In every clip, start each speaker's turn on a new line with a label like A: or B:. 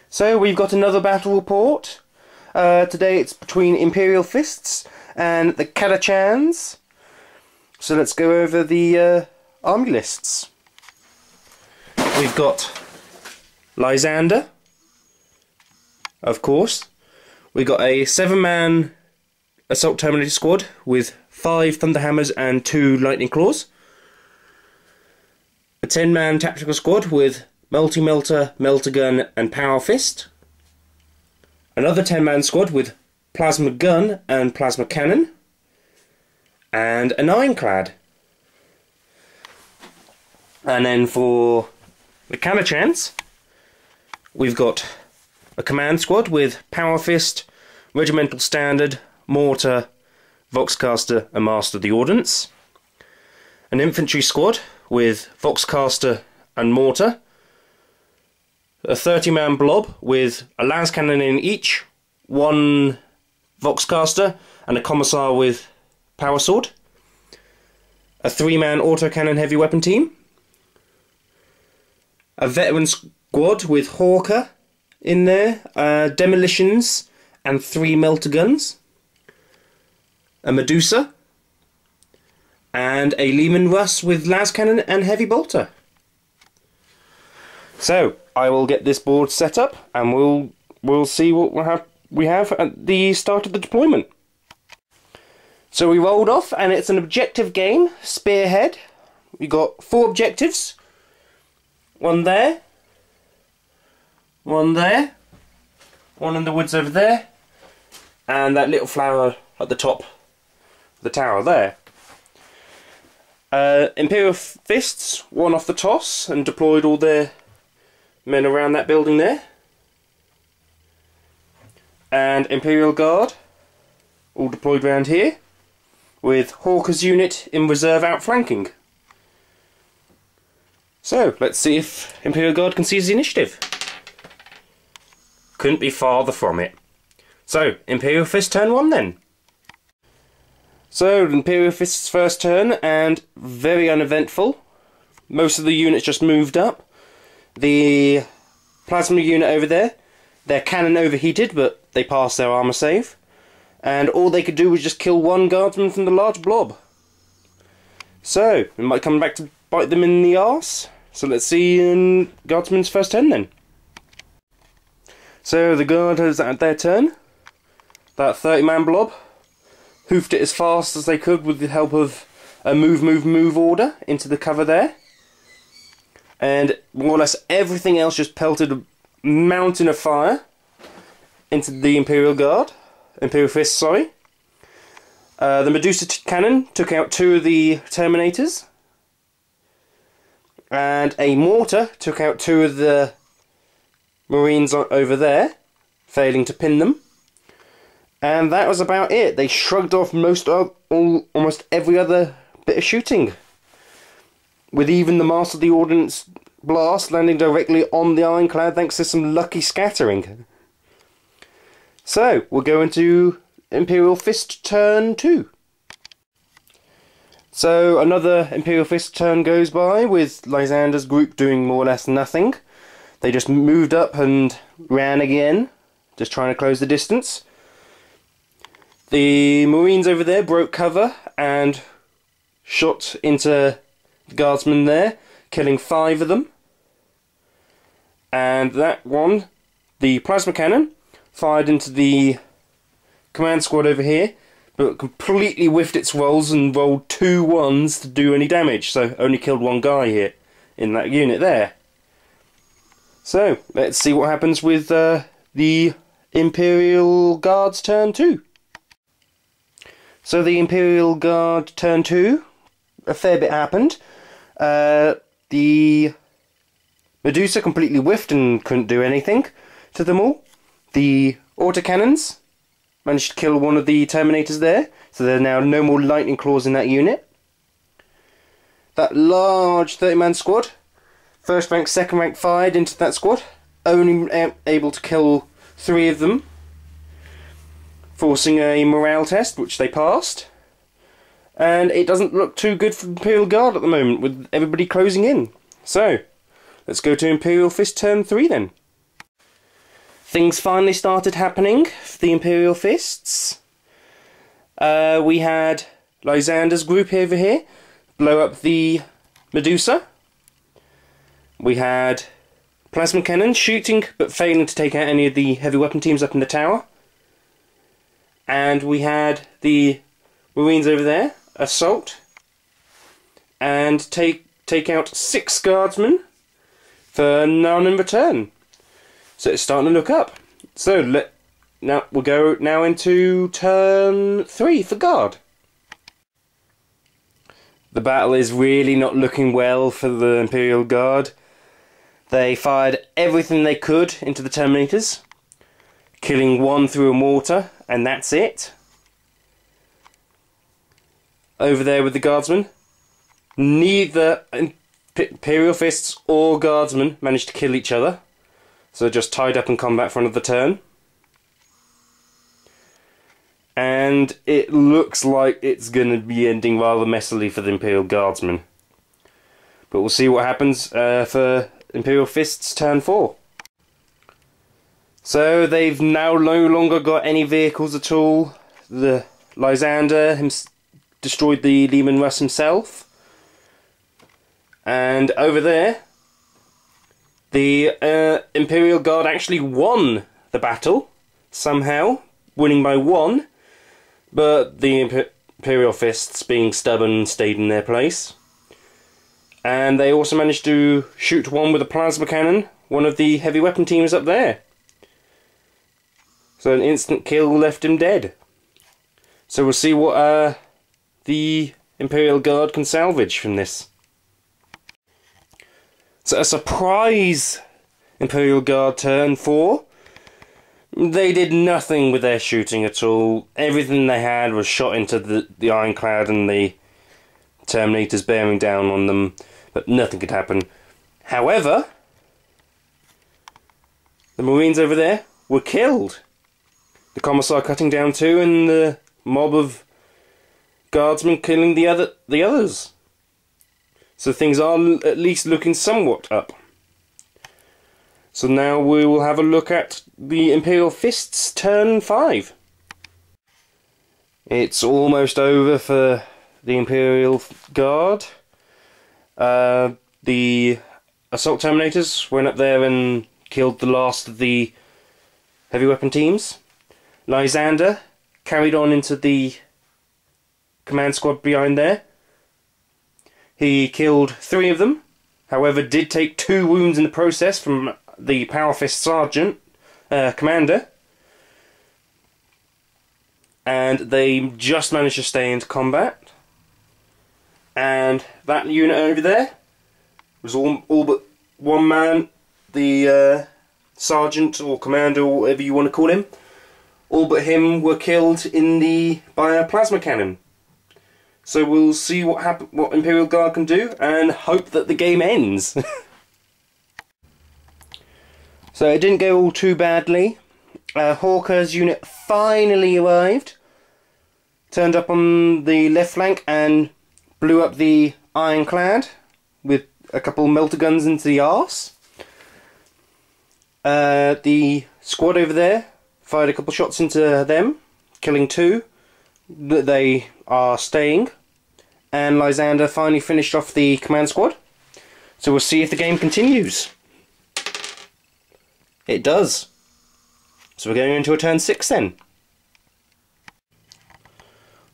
A: So we've got another battle report. Today it's between Imperial Fists and the Autocannons. So let's go over the army lists. We've got Lysander, of course. We've got a 7-man Assault Terminator squad with 5 Thunderhammers and 2 Lightning Claws. A 10-man tactical squad with Multi-melta, Meltagun and Powerfist. Another 10-man squad with Plasma Gun and Plasma Cannon. And an Ironclad. And then for the Autocannons, we've got a command squad with Powerfist, Regimental Standard, Mortar, Voxcaster and Master of the Ordnance. An infantry squad with Voxcaster and Mortar. A 30-man blob with a Lascannon in each, 1 Voxcaster and a Commissar with Power Sword. A 3-man autocannon heavy weapon team. A veteran squad with Hawker in there, Demolitions and 3 Meltaguns. A Medusa. And a Leman Russ with Lascannon and heavy bolter. So I will get this board set up and we'll see what we have at the start of the deployment. So we rolled off and it's an objective game, spearhead. We got 4 objectives. One there. One there. One in the woods over there. And that little flower at the top of the tower there. Imperial Fists won off the toss and deployed all their men around that building there. And Imperial Guard all deployed around here with Hawker's unit in reserve outflanking. So let's see if Imperial Guard can seize the initiative. Couldn't be farther from it. So Imperial Fist turn 1 then. So Imperial Fist's first turn, and very uneventful. Most of the units just moved up. The plasma unit over there, their cannon overheated, but they passed their armour save. And all they could do was just kill 1 guardsman from the large blob. So, it might come back to bite them in the arse. So let's see guardsman's first turn then. So the guard has at their turn. That 30-man blob hoofed it as fast as they could with the help of a move order into the cover there. And more or less everything else just pelted a mountain of fire into the Imperial Guard. Imperial Fist, sorry. The Medusa cannon took out 2 of the Terminators. And a mortar took out 2 of the Marines over there, failing to pin them. And that was about it. They shrugged off almost every other bit of shooting, with even the Master of the Ordnance blast landing directly on the Ironclad thanks to some lucky scattering. So we'll go into Imperial Fist turn 2. So another Imperial Fist turn goes by with Lysander's group doing more or less nothing. They just moved up and ran again, just trying to close the distance. The Marines over there broke cover and shot into the guardsmen there, killing 5 of them. And that one, the plasma cannon, fired into the command squad over here, but completely whiffed its rolls and rolled 2 1s to do any damage, so only killed 1 guy here in that unit there. So let's see what happens with the Imperial Guard's turn 2. So the Imperial Guard turn 2, a fair bit happened. The Medusa completely whiffed and couldn't do anything to them all. The Autocannons managed to kill 1 of the Terminators there, so there are now no more lightning claws in that unit. That large 30-man squad, first rank, second rank fired into that squad, only able to kill 3 of them, forcing a morale test, which they passed. And it doesn't look too good for Imperial Guard at the moment, with everybody closing in. So, let's go to Imperial Fist turn 3 then. things finally started happening for the Imperial Fists. We had Lysander's group over here blow up the Medusa. We had plasma cannons shooting but failing to take out any of the heavy weapon teams up in the tower. And we had the Marines over there assault and take out 6 guardsmen for none in return. So it's starting to look up. So now we'll go into turn 3 for Guard. The battle is really not looking well for the Imperial Guard. They fired everything they could into the Terminators, killing 1 through a mortar, and that's it. Over there with the Guardsmen, neither Imperial Fists or Guardsmen managed to kill each other, so just tied up in combat for another turn. And it looks like it's going to be ending rather messily for the Imperial Guardsmen. But we'll see what happens for Imperial Fists turn 4. So they've now no longer got any vehicles at all. The Lysander destroyed the Leman Russ himself. And over there, the Imperial Guard actually won the battle, somehow, winning by 1. But the Imperial Fists, being stubborn, stayed in their place. And they also managed to shoot 1 with a plasma cannon, one of the heavy weapon teams up there. So an instant kill left him dead. So we'll see what the Imperial Guard can salvage from this. So a surprise Imperial Guard turn 4. They did nothing with their shooting at all. Everything they had was shot into the Ironclad and the Terminators bearing down on them, but nothing could happen. However, the Marines over there were killed. The Commissar cutting down 2 and the mob of Guardsmen killing the others. So things are at least looking somewhat up. So now we will have a look at the Imperial Fists turn 5. It's almost over for the Imperial Guard. The Assault Terminators went up there and killed the last of the heavy weapon teams. Lysander carried on into the command squad behind there. He killed 3 of them, however did take 2 wounds in the process from the Powerfist Sergeant, Commander. And they just managed to stay into combat. And that unit over there was all but 1 man, the Sergeant or Commander or whatever you want to call him. All but him were killed by a plasma cannon. So we'll see what Imperial Guard can do and hope that the game ends. So it didn't go all too badly. Hawker's unit finally arrived, turned up on the left flank and blew up the Ironclad with a couple Meltaguns into the arse. The squad over there fired a couple shots into them, killing 2. They are staying. And Lysander finally finished off the command squad. So we'll see if the game continues. It does. So we're going into a turn 6 then.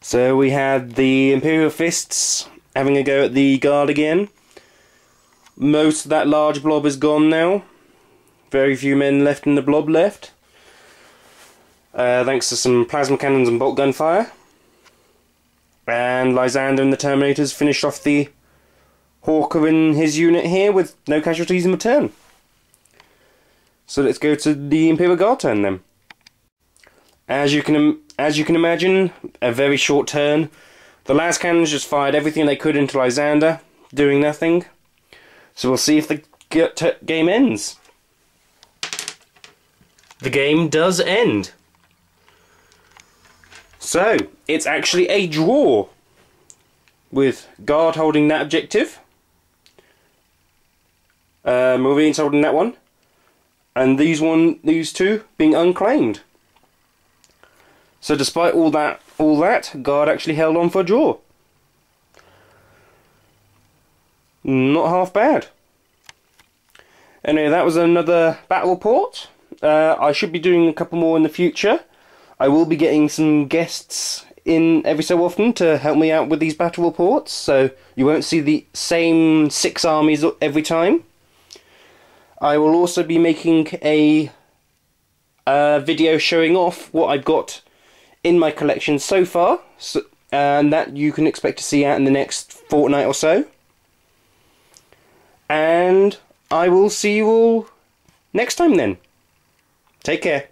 A: So we had the Imperial Fists having a go at the Guard again. Most of that large blob is gone now. Very few men left in the blob left. Thanks to some plasma cannons and bolt gunfire. And Lysander and the Terminators finished off the Hawker in his unit here with no casualties in return. So let's go to the Imperial Guard turn then. As you can imagine, a very short turn. The Lascannons just fired everything they could into Lysander, doing nothing. So we'll see if the game ends. The game does end. So, it's actually a draw, with Guard holding that objective, Marines holding that one, and these two being unclaimed. So despite all that, Guard actually held on for a draw. Not half bad. Anyway, that was another battle report. I should be doing a couple more in the future. I will be getting some guests in every so often to help me out with these battle reports, so you won't see the same 6 armies every time. I will also be making a video showing off what I've got in my collection so far, and that you can expect to see out in the next fortnight or so. And I will see you all next time then. Take care.